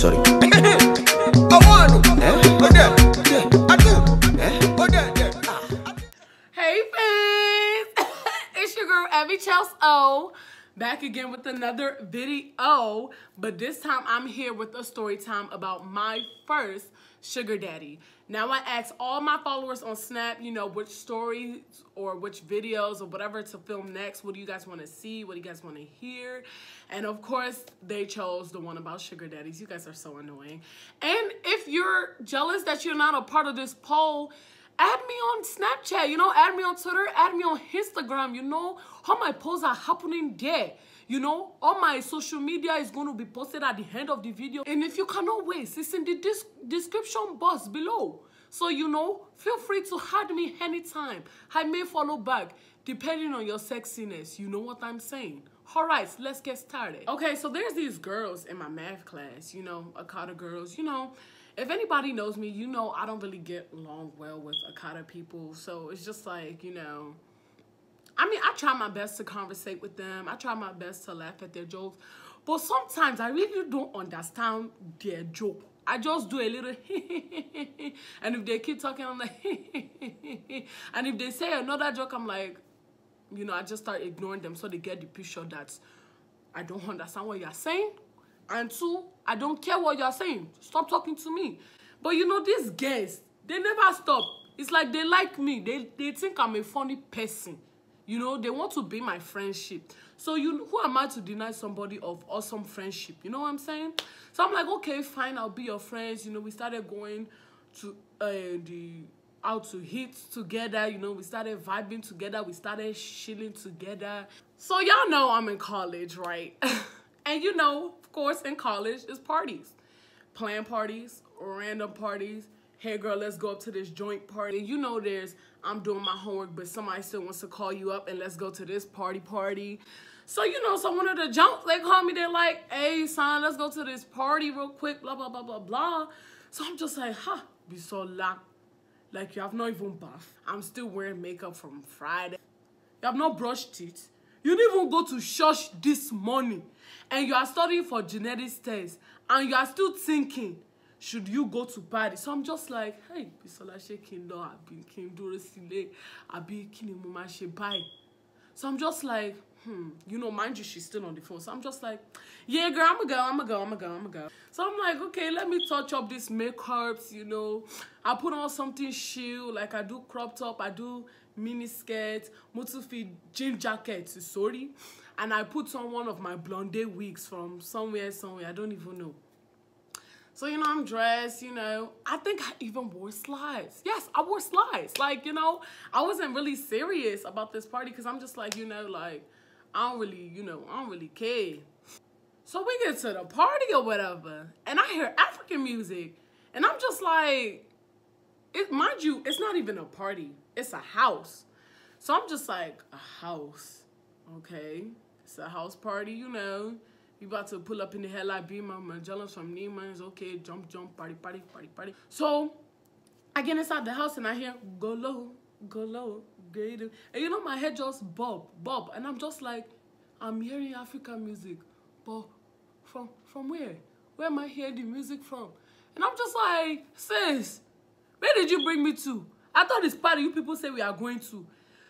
sorry. Hey fans, it's your girl Abby Chelsea O, back again with another video, but this time I'm here with a story time about my first sugar daddy. Now I asked all my followers on Snap, you know, which stories or which videos or whatever to film next. What do you guys want to see? What do you guys want to hear? And of course, they chose the one about sugar daddies. You guys are so annoying. And if you're jealous that you're not a part of this poll, add me on Snapchat, you know, add me on Twitter, add me on Instagram, you know, how my posts are happening there. You know, all my social media is going to be posted at the end of the video. And if you cannot wait, it's in the description box below. So, you know, feel free to add me anytime. I may follow back, depending on your sexiness. You know what I'm saying? All right, so let's get started. Okay, so there's these girls in my math class, you know, Akata girls, you know. If anybody knows me, you know I don't really get along well with Akata people. So it's just like, you know, I mean, I try my best to conversate with them. I try my best to laugh at their jokes. But sometimes I really don't understand their joke. I just do a little and if they keep talking, I'm like and if they say another joke, I'm like, you know, I just start ignoring them so they get the picture that I don't understand what you're saying. And two, I don't care what you're saying. Stop talking to me. But you know, these guys, they never stop. It's like they like me. They think I'm a funny person. You know, they want to be my friendship. So who am I to deny somebody of awesome friendship? You know what I'm saying? So I'm like, okay, fine, I'll be your friends. You know, we started going to out to eat together. You know, we started vibing together. We started chilling together. So y'all know I'm in college, right? And you know, of course, in college, it's parties. Planned parties, random parties. Hey girl, let's go up to this joint party. You know there's, I'm doing my homework, but somebody still wants to call you up and let's go to this party. So, you know, so one of the junks, they call me, they're like, hey son, let's go to this party real quick, blah, blah, blah, blah, blah. So I'm just like, huh, be so locked. Like you have not even bathed. I'm still wearing makeup from Friday. You have not brushed teeth. You didn't even go to church this morning. And you are studying for genetics test. And you are still thinking, should you go to party? So I'm just like, hey, Bisola Shekindo, Abi Kindoro Sile, Abi Kinimuma Shebai. So I'm just like, you know, mind you, she's still on the phone. So I'm just like, yeah, girl, I'm a go. So I'm like, okay, let me touch up these makeups, you know. I put on something chill, like I do crop top, I do mini skirt, Mutufi jean jacket, sorry. And I put on one of my blonde wigs from somewhere, I don't even know. So, you know, I'm dressed, you know. I think I even wore slides. Yes, I wore slides. Like, you know, I wasn't really serious about this party because I'm just like, you know, like, I don't really care. So we get to the party or whatever, and I hear African music, and I'm just like, mind you, it's not even a party. It's a house. So I'm just like, a house, okay? It's a house party, you know. You about to pull up in the headlight beamer, Magellan from Neiman's, okay, jump, party. So I get inside the house and I hear, go low, great. And you know, my head just bob. And I'm just like, I'm hearing African music. But from where? Where am I hearing the music from? And I'm just like, sis, where did you bring me to? I thought this party you people say we are going to.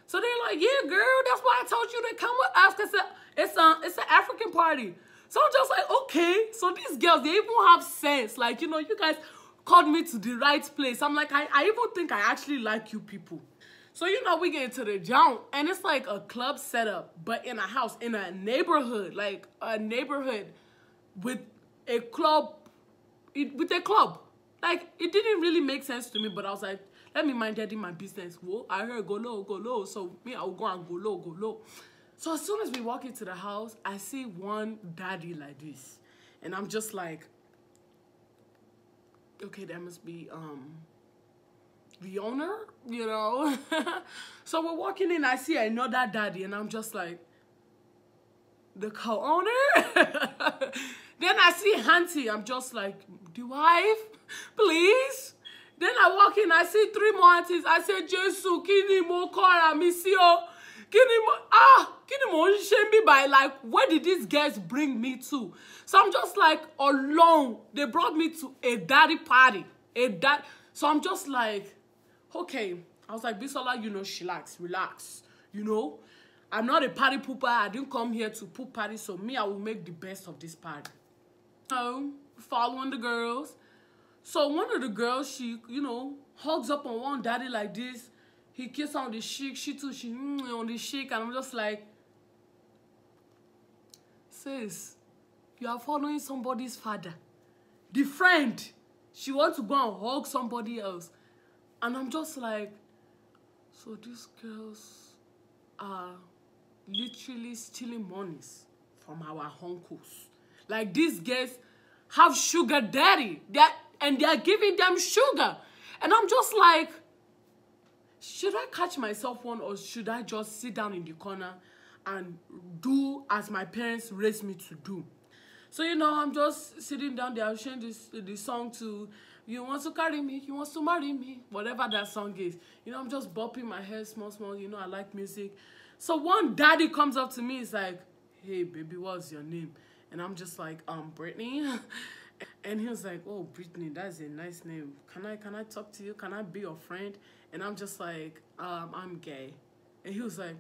So they're like, yeah, girl, that's why I told you to come with us, because it's an African party. So I'm just like, okay. So these girls, they even have sense. Like, you know, you guys called me to the right place. I'm like, I even think I actually like you people. So, you know, we get into the jump, and it's like a club setup, but in a house, in a neighborhood, like a neighborhood with a club, Like, it didn't really make sense to me, but I was like, let me mind that in my business. Whoa, I heard go low. So me, I will go and go low. So as soon as we walk into the house, I see one daddy like this. And I'm just like, okay, that must be the owner, you know. So we're walking in, I see another daddy, and I'm just like, the co-owner? Then I see auntie, I'm just like, the wife, please. Then I walk in, I see three more aunties. I say, Jesus, kini mo kora misio. by like, where did these guys bring me to? So I'm just like alone. They brought me to a daddy party. So I'm just like, okay. I was like, Bisola, you know, relax. You know, I'm not a party pooper. I didn't come here to poop party. So me, I will make the best of this party. So following the girls. So one of the girls, she, you know, hugs up on one daddy like this. He kissed on the cheek. She too, she on the cheek. And I'm just like, sis, you are following somebody's father. The friend, she wants to go and hug somebody else. And I'm just like, so these girls are literally stealing monies from our uncles. Like, these girls have sugar daddy. And they are giving them sugar. And I'm just like, should I catch myself one, or should I just sit down in the corner and do as my parents raised me to do? So, you know, I'm just sitting down there. I'm sharing this song to, you want to carry me, you want to marry me, whatever that song is. You know, I'm just bopping my head small. You know, I like music. So one daddy comes up to me. He's like, hey, baby, what's your name? And I'm just like, Brittany. And he was like, oh, Brittany, that's a nice name. Can I talk to you? Can I be your friend? And I'm just like, I'm gay. And he was like,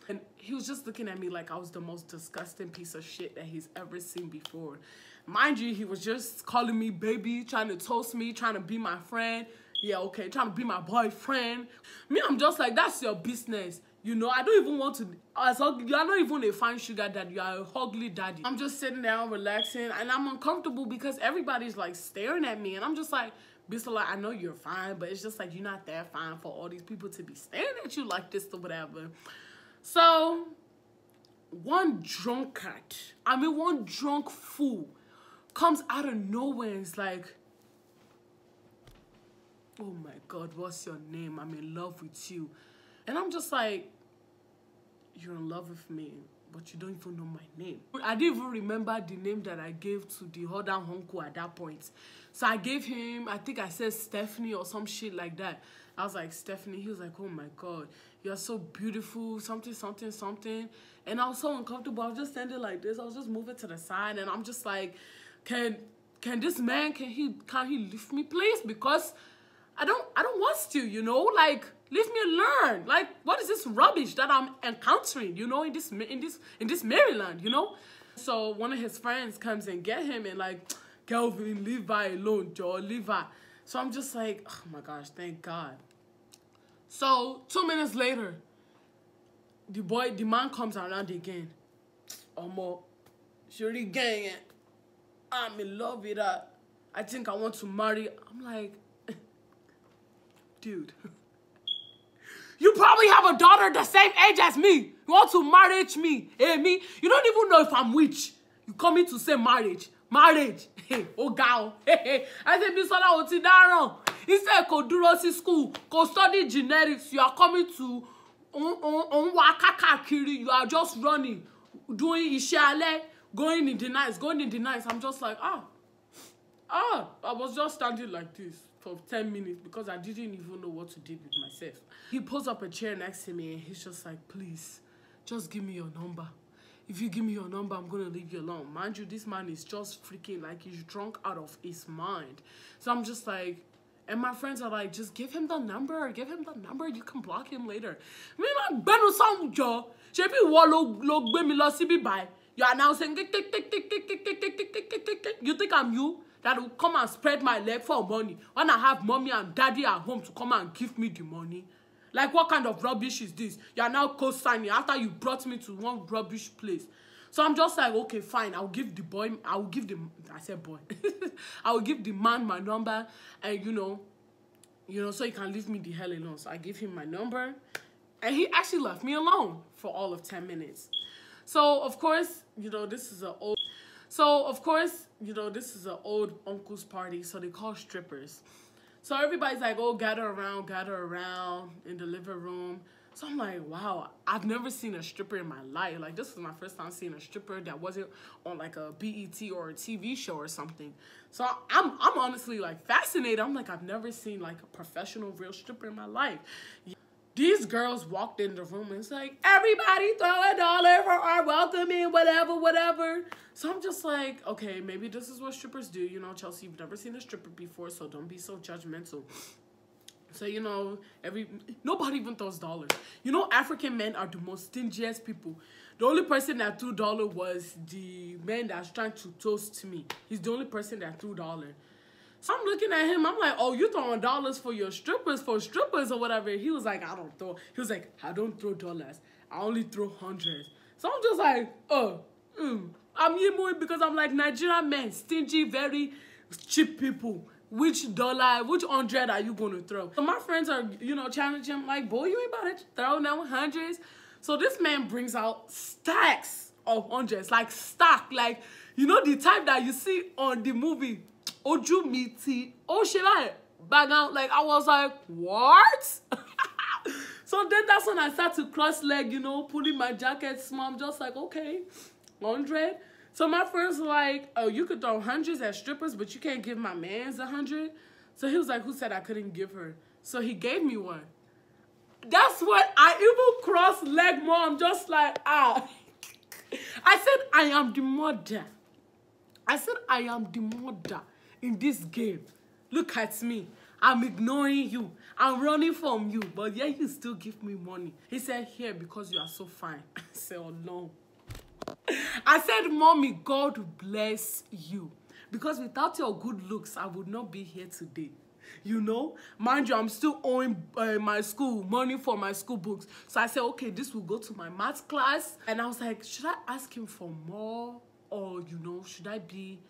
and he was just looking at me like I was the most disgusting piece of shit that he's ever seen before. Mind you, he was just calling me baby, trying to toast me, trying to be my friend. Yeah, okay, trying to be my boyfriend. Me, I'm just like, that's your business. You know, I don't even want to, you are not even a fine sugar daddy, you are a ugly daddy. I'm just sitting down, relaxing, and I'm uncomfortable because everybody's like staring at me. And I'm just like, Bisola, I know you're fine, but it's just like you're not that fine for all these people to be staring at you like this or whatever. So, one drunk fool comes out of nowhere and is like, oh my God, what's your name? I'm in love with you. And I'm just like, you're in love with me, but you don't even know my name. I didn't even remember the name that I gave to the other uncle at that point. So I gave him, I think I said Stephanie or some shit like that. I was like, Stephanie. He was like, oh my God, you're so beautiful, something. And I was so uncomfortable. I was just standing like this. I was just moving to the side. And I'm just like, can this man, can he lift me, please? Because I don't want to, you know, like, leave me alone. Like, what is this rubbish that I'm encountering, you know, in this Maryland, you know? So one of his friends comes and get him and like, Kelvin, leave her alone, Joe, leave her. So I'm just like, oh my gosh, thank God. So 2 minutes later, the man comes around again. Omo, Shuri gang, I'm in love with her. I think I want to marry. I'm like, dude, you probably have a daughter the same age as me. You want to marry me? Hey, me? You don't even know if I'm witch. You coming to say marriage. Hey, oh, girl. Hey. I said, Bisola, oti daran. Instead, go do school, go study genetics. You are coming to kiri. You are just running, doing ishale, going in the night. I'm just like, I was just standing like this for 10 minutes because I didn't even know what to do with myself. He pulls up a chair next to me and he's just like, please, just give me your number. If you give me your number, I'm going to leave you alone. Mind you, this man is just freaking like he's drunk out of his mind. So I'm just like, and my friends are like, just give him the number. You can block him later. Me not benu sound jo. Shebi wo lo gbe mi lo sibi by. You are now saying tick. You think I'm you? That will come and spread my leg for money when I have mommy and daddy at home to come and give me the money. Like, what kind of rubbish is this? You are now co-signing after you brought me to one rubbish place. So I'm just like, okay, fine. I will give the man my number, and you know, so he can leave me the hell alone. So I give him my number, and he actually left me alone for all of 10 minutes. So of course, this is an old uncle's party, so they call strippers. So everybody's like, oh, gather around in the living room. So I'm like, wow, I've never seen a stripper in my life. Like, this is my first time seeing a stripper that wasn't on like a BET or a TV show or something. So I'm honestly like fascinated. I'm like, I've never seen like a professional real stripper in my life. These girls walked in the room and it's like, everybody throw $1 for our welcoming, whatever, whatever. So I'm just like, okay, maybe this is what strippers do. You know, Chelsea, you've never seen a stripper before, so don't be so judgmental. So, you know, nobody even throws dollars. You know, African men are the most stingiest people. The only person that threw dollar was the man that's trying to toast me. He's the only person that threw dollar. So I'm looking at him. I'm like, oh, you throwing dollars for your strippers, or whatever. He was like, I don't throw. He was like, I don't throw dollars. I only throw hundreds. So I'm just like, I'm emo because I'm like, Nigerian men, stingy, very cheap people. Which dollar, which hundred are you going to throw? So my friends are, you know, challenging him like, boy, you ain't about to throw no hundreds. So this man brings out stacks of hundreds, like stack, like, you know, the type that you see on the movie, Oju Miti, oh shit, bag out. Like, I was like, what? So then that's when I start to cross leg, you know, putting my jacket small. I'm just like, okay, 100. So my friends were like, oh, you could throw hundreds at strippers, but you can't give my mans 100. So he was like, who said I couldn't give her? So he gave me one. That's what I even cross leg more. I'm just like, ah. I said, I am the mother. I said, I am the mother in this game. Look at me. I'm ignoring you. I'm running from you. But yeah, you still give me money. He said, here, because you are so fine. I said, oh, no. I said, Mommy, God bless you. Because without your good looks, I would not be here today. You know? Mind you, I'm still owing my school, money for my school books. So I said, okay, this will go to my maths class. And I was like, should I ask him for more? Or, you know, should I be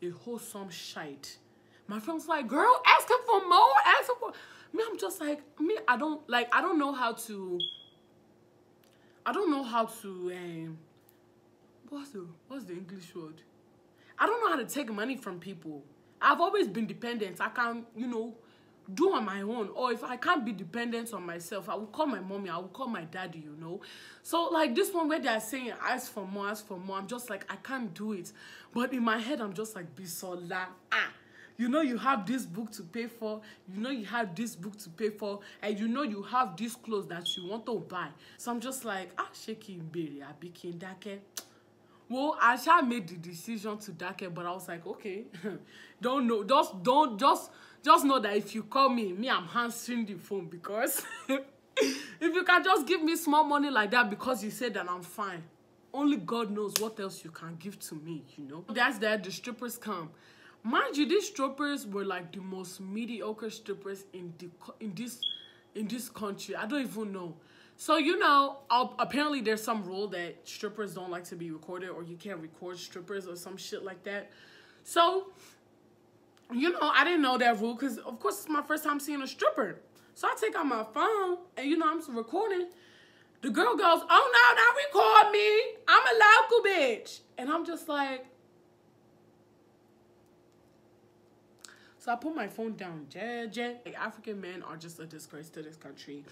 a wholesome shite? My friend was like, girl, ask him for more. Ask him for... Me, I'm just like, I don't know how to... what's the English word? I don't know how to take money from people. I've always been dependent. I can't, you know, do on my own. Or if I can't be dependent on myself, I will call my mommy, I will call my daddy, you know. So like this one where they're saying ask for more, I'm just like, I can't do it. But in my head, I'm just like, Bisola, you know you have this book to pay for, you know you have this book to pay for, and you know you have these clothes that you want to buy. So I'm just like, shaky berry, I became dake. Well, I shall made the decision to dake, but I was like, okay, just know that if you call me, I'm answering the phone, because if you can just give me small money like that because you said that I'm fine, only God knows what else you can give to me, you know. That's that the strippers come. Mind you, these strippers were like the most mediocre strippers in this country. I don't even know. So, you know, apparently there's some rule that strippers don't like to be recorded, or you can't record strippers or some shit like that. So, you know, I didn't know that rule because, of course, it's my first time seeing a stripper. So I take out my phone and, you know, I'm recording. The girl goes, oh, no, don't record me. I'm a local bitch. And I'm just like... So I put my phone down. Like, African men are just a disgrace to this country.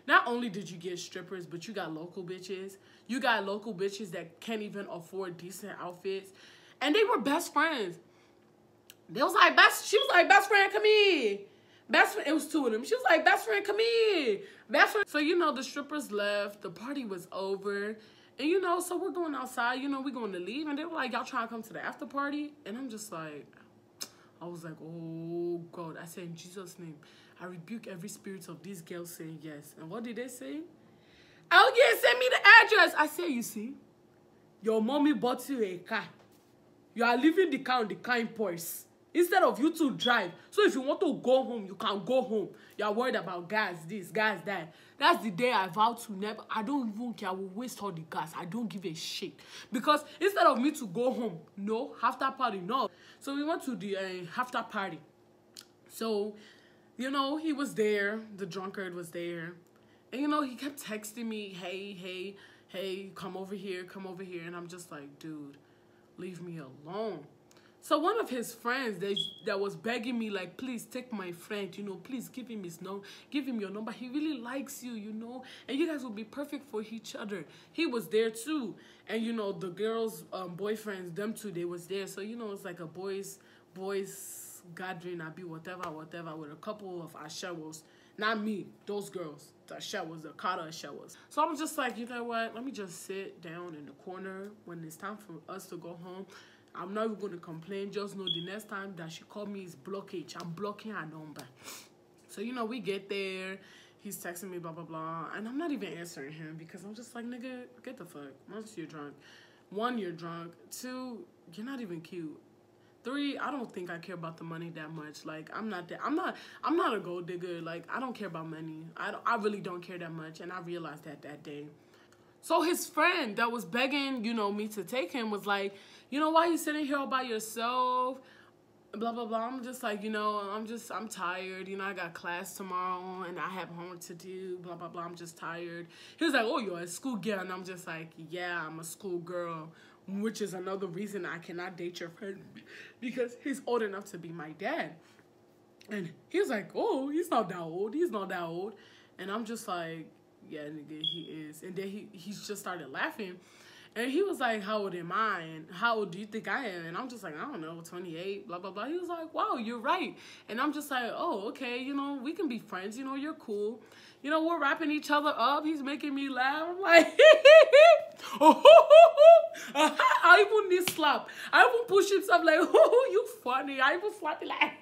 Not only did you get strippers, but you got local bitches. You got local bitches that can't even afford decent outfits. And they were best friends. They was like, she was like, best friend, come here. Best friend, it was two of them. She was like, best friend, come here. Best friend. So, you know, the strippers left. The party was over. And, you know, so we're going outside. You know, we're going to leave. And they were like, y'all trying to come to the after party? And I'm just like... I was like, oh, God. I said, in Jesus' name, I rebuke every spirit of these girls saying yes. And what did they say? Oh, yeah, send me the address. I said, you see, your mommy bought you a car. You are leaving the car on the car in purse. Instead of you to drive. So if you want to go home, you can go home. You are worried about gas this, gas that. That's the day I vowed to never. I don't even care. I will waste all the gas. I don't give a shit. Because instead of me to go home, no, after party, no. So we went to the after party. So, you know, he was there. The drunkard was there. And, you know, he kept texting me, hey, come over here, come over here. And I'm just like, dude, leave me alone. So one of his friends that was begging me, like, please take my friend, you know, please give him your number. He really likes you, you know, and you guys will be perfect for each other. He was there too. And, you know, the girls' boyfriends, them two, they was there. So, you know, it's like a boys gathering, I be whatever, with a couple of ashewos Not me, those girls, the showers, the Carter showers. So I'm just like, you know what? Let me just sit down in the corner when it's time for us to go home. I'm not even going to complain. Just know the next time that she called me is blockage. I'm blocking her number. So, you know, we get there. He's texting me, blah, blah, blah. And I'm not even answering him because I'm just like, nigga, get the fuck. Once you're drunk. 1, you're drunk. 2, you're not even cute. 3, I don't think I care about the money that much. Like, I'm not a gold digger. Like, I don't care about money. I really don't care that much. And I realized that day. So his friend that was begging, you know, me to take him was like, you know, why you sitting here all by yourself? Blah, blah, blah. I'm just like, you know, I'm tired. You know, I got class tomorrow and I have homework to do. Blah, blah, blah. I'm just tired. He was like, oh, you're a school girl. And I'm just like, yeah, I'm a school girl. Which is another reason I cannot date your friend. Because he's old enough to be my dad. And he was like, oh, he's not that old. He's not that old. And I'm just like, yeah, nigga, he is. And then he just started laughing. And he was like, how old am I? And how old do you think I am? And I'm just like, I don't know, 28, blah, blah, blah. He was like, wow, you're right. And I'm just like, oh, okay, you know, we can be friends. You know, you're cool. You know, we're wrapping each other up. He's making me laugh. I'm like, I even need slap. I even push himself like, oh, you funny. I even slap it like,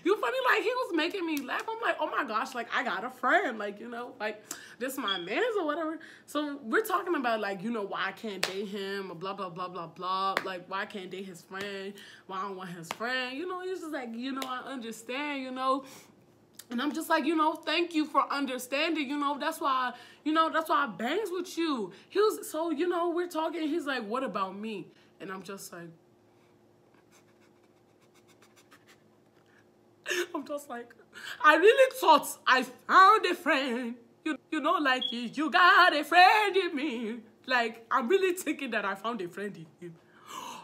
you funny. Like, he was making me laugh. I'm like, oh my gosh, like, I got a friend. Like, you know, like, this my man's or whatever. So we're talking about, like, you know, why I can't date him or blah, blah, blah, blah, blah. Like, why I can't date his friend. Why I don't want his friend. You know, he's just like, you know, I understand, you know. And I'm just like, you know, thank you for understanding, you know, that's why, I bangs with you. He was, so, you know, we're talking, he's like, what about me? And I'm just like, I really thought I found a friend. You know, like, you got a friend in me. Like, I'm really thinking that I found a friend in him.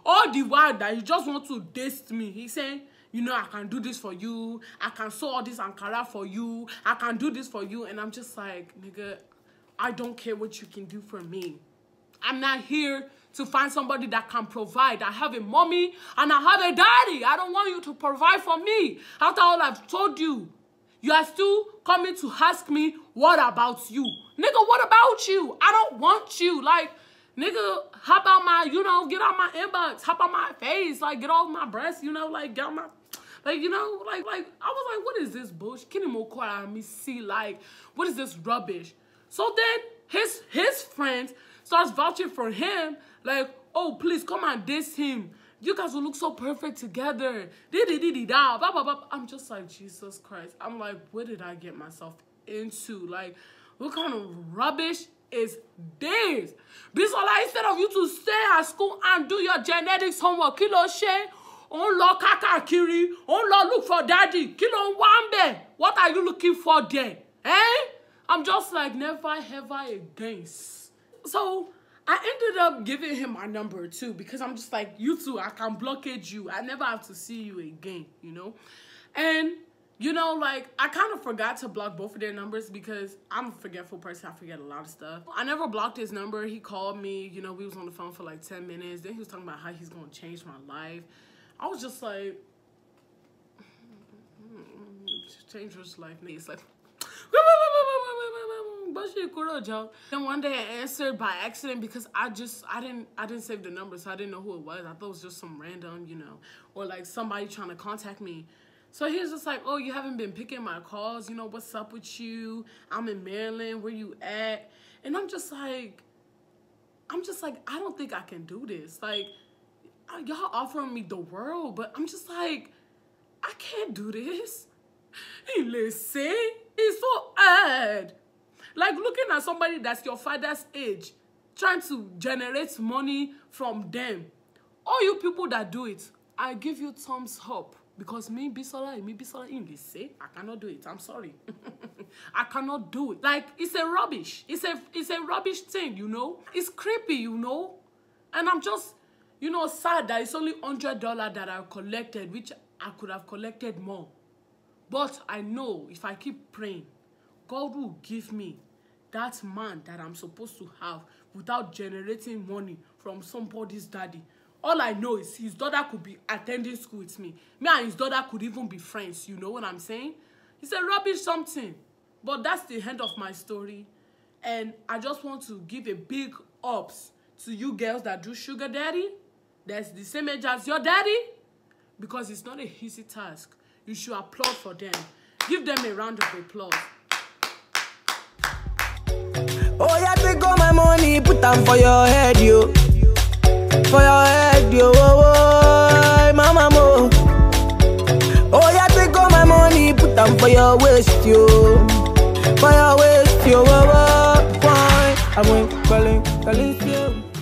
All the while that he just want to diss me. He's saying, you know, I can do this for you. I can sew all this Ankara for you. I can do this for you. And I'm just like, nigga, I don't care what you can do for me. I'm not here to find somebody that can provide. I have a mommy and I have a daddy. I don't want you to provide for me. After all I've told you, you are still coming to ask me, what about you? Nigga, what about you? I don't want you. Like, nigga, hop out my, you know, get out my inbox. Hop out my face. Like, get off my breast, you know, like, get on my... Like, you know, like, I was like, what is this bullshit? Can you me see, like, what is this rubbish? So then his friend starts vouching for him, like, oh, please come and diss him. You guys will look so perfect together. Blah, blah, blah. I'm just like, Jesus Christ. I'm like, what did I get myself into? Like, what kind of rubbish is this? Bisola, instead of you to stay at school and do your genetics homework, kilo share. On lo kaka kiri, on lo look for daddy. Kilo wambe. What are you looking for there? Eh? I'm just like, never ever again. So I ended up giving him my number too, because I'm just like, you two, I can blockade you. I never have to see you again, you know? And, you know, like, I kind of forgot to block both of their numbers because I'm a forgetful person. I forget a lot of stuff. I never blocked his number. He called me, you know, we was on the phone for like 10 minutes. Then he was talking about how he's going to change my life. I was just like, change his life. It's like, then one day I answered by accident because I didn't save the number, so I didn't know who it was. I thought it was just some random, you know, or like somebody trying to contact me. So he was just like, oh, you haven't been picking my calls, you know, what's up with you? I'm in Maryland, where you at? And I'm just like, I don't think I can do this. Like, y'all offering me the world, but I'm just like, I can't do this. Hey, listen, it's so odd. Like looking at somebody that's your father's age, trying to generate money from them. All you people that do it, I give you thumbs up. Because me, Bisola, in this say, I cannot do it. I'm sorry. I cannot do it. Like, it's a rubbish. It's a rubbish thing, you know? It's creepy, you know? And I'm just, you know, sad that it's only $100 that I collected, which I could have collected more. But I know if I keep praying, God will give me that man that I'm supposed to have without generating money from somebody's daddy. All I know is his daughter could be attending school with me. Me and his daughter could even be friends. You know what I'm saying? He said, rubbish something. But that's the end of my story. And I just want to give a big ups to you girls that do sugar daddy. That's the same age as your daddy. Because it's not a easy task. You should applaud for them. Give them a round of applause. Oh, yeah, take all my money, put them for your head, yo. For your head, yo. Oh, mama, mo. Oh, yeah, take all my money, put them for your waist, yo. For your waist, yo. Oh, fine. I went calling you.